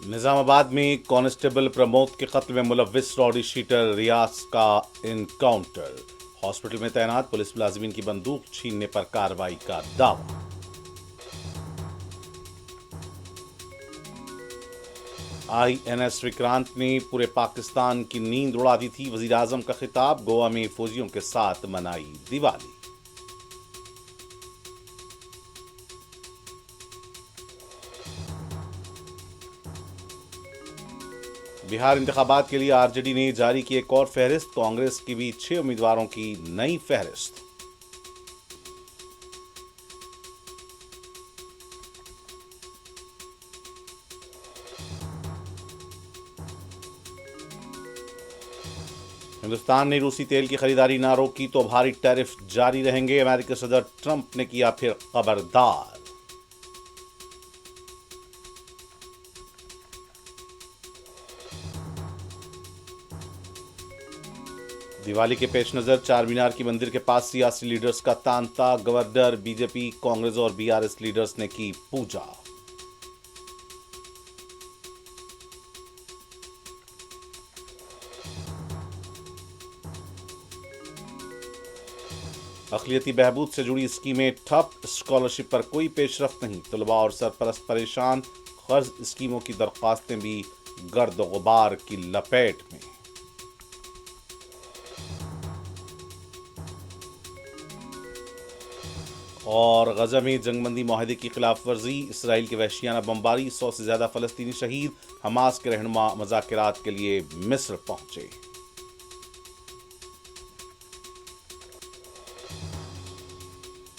निजामाबाद में कांस्टेबल प्रमोद के कत्ल में मुलव्विस रॉडी शीटर रियाज का इनकाउंटर। हॉस्पिटल में तैनात पुलिस मुलाजिमीन की बंदूक छीनने पर कार्रवाई का दावा। आईएनएस विक्रांत ने पूरे पाकिस्तान की नींद उड़ा दी थी। वजीर आजम का खिताब। गोवा में फौजियों के साथ मनाई दिवाली। बिहार इंतखाबात के लिए आरजेडी ने जारी की एक और फहरिस्त। कांग्रेस की भी 6 उम्मीदवारों की नई फहरिस्त। हिंदुस्तान ने रूसी तेल की खरीदारी ना रोकी तो भारी टैरिफ जारी रहेंगे। अमेरिकी सदर ट्रंप ने किया फिर खबरदार। दिवाली के पेश नजर चार मीनार की मंदिर के पास सियासी लीडर्स का तांता। गवर्नर, बीजेपी, कांग्रेस और बीआरएस लीडर्स ने की पूजा। अक़लियती बहबूद से जुड़ी स्कीमें ठप। स्कॉलरशिप पर कोई पेशरफ्त नहीं। तलबा और सरपरस्त परेशान। कर्ज स्कीमों की दरख्वास्तें भी गर्द गुबार की लपेट में। और गजा में जंगबंदी माहदे की खिलाफ वर्जी। इसराइल की वहशियाना बमबारी। 100 से ज्यादा फलस्तीनी शहीद। हमास के रहनुमा मुज़ाकरात के लिए मिस्र पहुंचे।